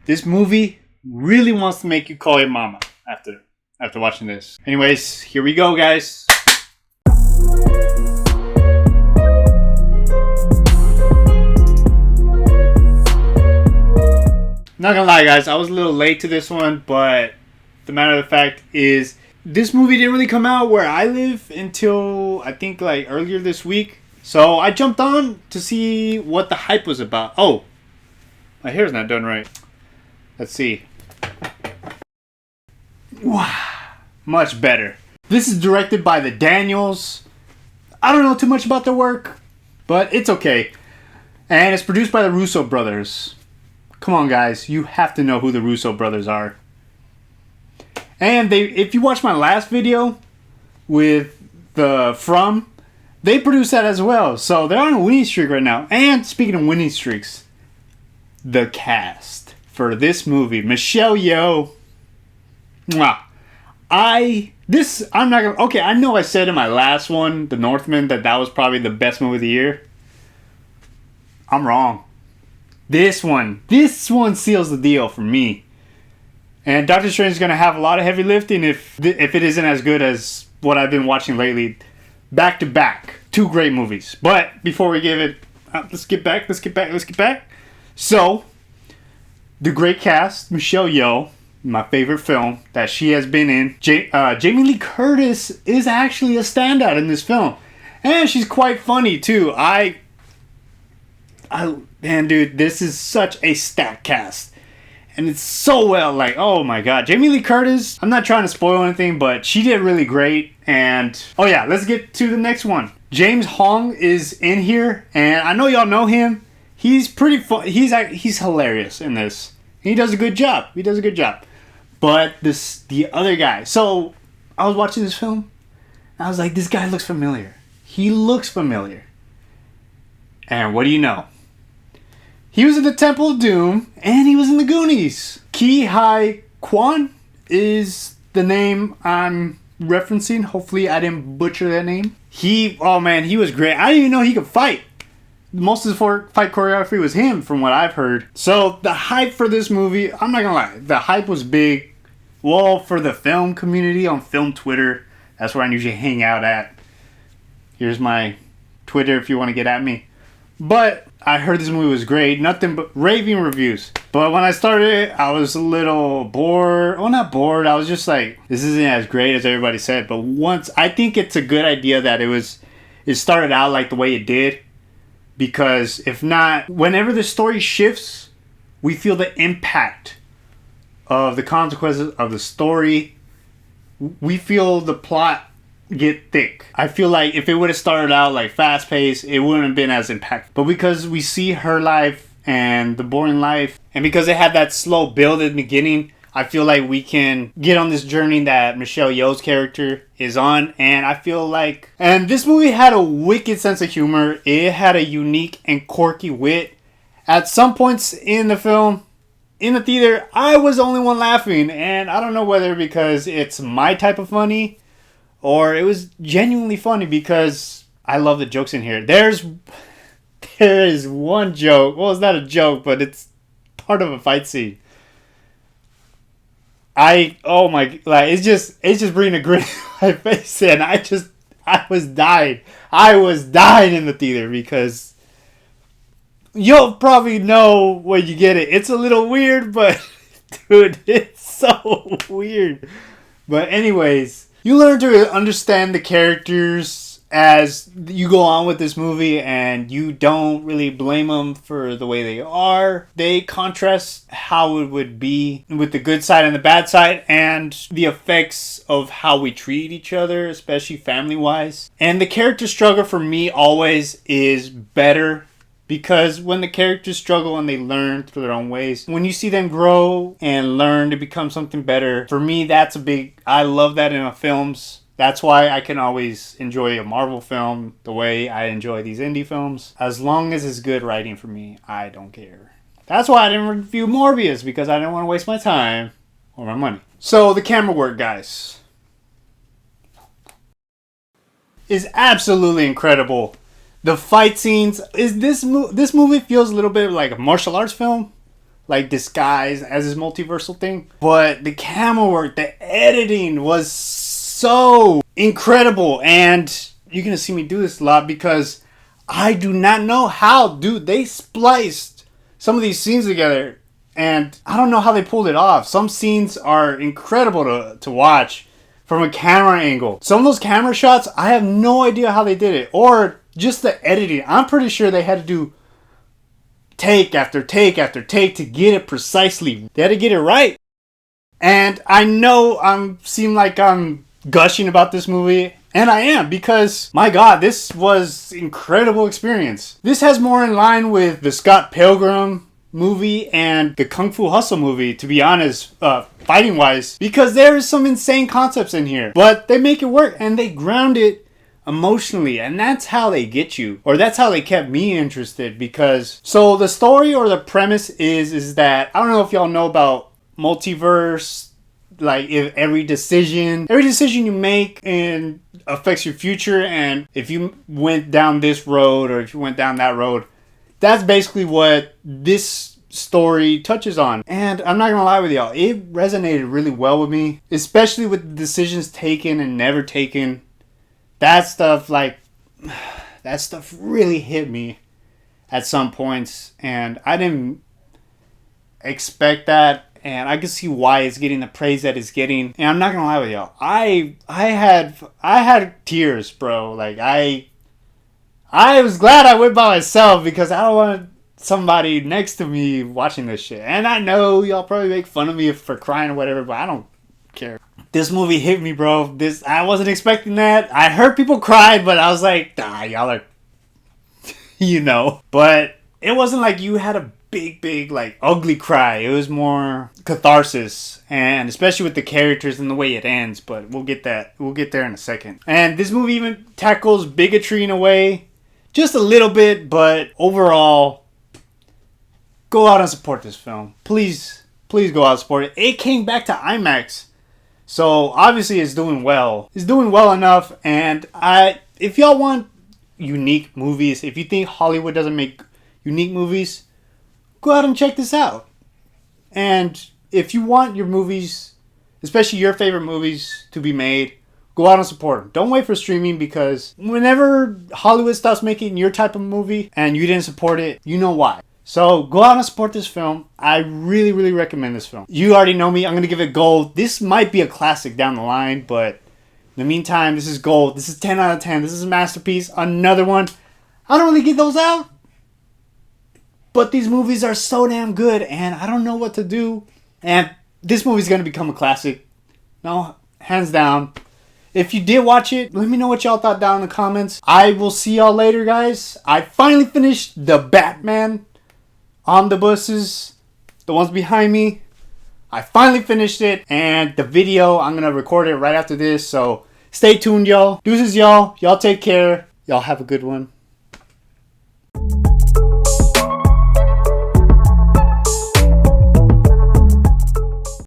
This movie really wants to make you call your mama after watching this. Anyways, here we go, guys. Not gonna lie, guys, I was a little late to this one, but the matter of the fact is this movie didn't really come out where I live until I think like earlier this week. So I jumped on to see what the hype was about. Oh, my hair's not done right. Let's see. Wow, much better. This is directed by the Daniels. I don't know too much about their work, but it's okay. And it's produced by the Russo brothers. Come on, guys, you have to know who the Russo brothers are. And if you watch my last video with the From, they produced that as well. So they're on a winning streak right now. And speaking of winning streaks, the cast for this movie, Michelle Yeoh. Mwah. I know I said in my last one, The Northman, that was probably the best movie of the year. I'm wrong. This one seals the deal for me. And Doctor Strange is going to have a lot of heavy lifting if it isn't as good as what I've been watching lately. Back to back. 2 great movies. But before we give it... let's get back. So, the great cast, Michelle Yeoh, my favorite film that she has been in. Jamie Lee Curtis is actually a standout in this film. And she's quite funny, too. Man, dude, this is such a stacked cast. And it's so well, like, oh my god. Jamie Lee Curtis, I'm not trying to spoil anything, but she did really great. And, oh yeah, let's get to the next one. James Hong is in here, and I know y'all know him. He's pretty fun. He's hilarious in this. He does a good job. But the other guy. So, I was watching this film, and I was like, this guy looks familiar. He looks familiar. And what do you know? He was in the Temple of Doom, and he was in the Goonies. Ki Hai Kwan is the name I'm referencing. Hopefully I didn't butcher that name. He was great. I didn't even know he could fight. Most of the fight choreography was him, from what I've heard. So the hype for this movie, I'm not gonna lie, the hype was big. Well, for the film community on film Twitter, that's where I usually hang out at. Here's my Twitter if you want to get at me. But I heard this movie was great. Nothing but raving reviews. But when I started it, I was a little bored. Well, not bored. I was just like, this isn't as great as everybody said. But I think it's a good idea that it started out like the way it did. Because if not, whenever the story shifts, we feel the impact of the consequences of the story. We feel the plot get thick. I feel like if it would have started out like fast paced, it wouldn't have been as impactful. But because we see her life and the boring life, and because it had that slow build at the beginning, I feel like we can get on this journey that Michelle Yeoh's character is on. And I feel like, and this movie had a wicked sense of humor. It had a unique and quirky wit. At some points in the film, in the theater, I was the only one laughing. And I don't know whether because it's my type of funny, or it was genuinely funny because I love the jokes in here. There is one joke. Well, it's not a joke, but it's part of a fight scene. It's just bringing a grin to my face, and I was dying. I was dying in the theater because you'll probably know when you get it. It's a little weird, but dude, it's so weird. But anyways, you learn to understand the characters as you go on with this movie, and you don't really blame them for the way they are. They contrast how it would be with the good side and the bad side, and the effects of how we treat each other, especially family-wise. And the character struggle for me always is better, because when the characters struggle and they learn through their own ways, when you see them grow and learn to become something better, for me, I love that in films. That's why I can always enjoy a Marvel film the way I enjoy these indie films. As long as it's good writing for me, I don't care. That's why I didn't review Morbius, because I didn't want to waste my time or my money. So the camera work, guys, is absolutely incredible. The fight scenes, this movie feels a little bit like a martial arts film, like disguised as his multiversal thing. But the camera work, the editing was so incredible. And you're gonna see me do this a lot because I do not know how, dude, they spliced some of these scenes together. And I don't know how they pulled it off. Some scenes are incredible to watch from a camera angle. Some of those camera shots, I have no idea how they did it. Or just the editing. I'm pretty sure they had to do take after take after take to get it precisely. They had to get it right. And I know seem like I'm gushing about this movie. And I am, because, my God, this was incredible experience. This has more in line with the Scott Pilgrim movie and the Kung Fu Hustle movie, to be honest, fighting wise, because there's some insane concepts in here, but they make it work and they ground it emotionally, and that's how they get you, or that's how they kept me interested. Because so the story or the premise is that, I don't know if y'all know about multiverse, like if every decision you make and affects your future, and if you went down this road or if you went down that road, that's basically what this story touches on. And I'm not gonna lie with y'all, it resonated really well with me, especially with the decisions taken and never taken. That stuff really hit me at some points, and I didn't expect that, and I can see why it's getting the praise that it's getting. And I'm not gonna lie with y'all, I had tears, bro. Like I was glad I went by myself, because I don't want somebody next to me watching this shit. And I know y'all probably make fun of me for crying or whatever, but I don't care. This movie hit me, bro. I wasn't expecting that. I heard people cry, but I was like, y'all are, you know. But it wasn't like you had a big, like, ugly cry. It was more catharsis, and especially with the characters and the way it ends. But we'll get there in a second. And this movie even tackles bigotry in a way, just a little bit, but overall, go out and support this film. Please go out and support it. It came back to IMAX, so obviously it's doing well. It's doing well enough, and if y'all want unique movies, if you think Hollywood doesn't make unique movies, go out and check this out. And if you want your movies, especially your favorite movies, to be made, go out and support them. Don't wait for streaming, because whenever Hollywood stops making your type of movie and you didn't support it, you know why. So go out and support this film. I really, really recommend this film. You already know me. I'm going to give it gold. This might be a classic down the line, but in the meantime, this is gold. This is 10 out of 10. This is a masterpiece. Another one. I don't really get those out, but these movies are so damn good, and I don't know what to do. And this movie's going to become a classic. No, hands down. If you did watch it, let me know what y'all thought down in the comments. I will see y'all later, guys. I finally finished the Batman omnibuses, the ones behind me. I finally finished it, and the video, I'm going to record it right after this. So stay tuned, y'all. Deuces, y'all. Y'all take care. Y'all have a good one.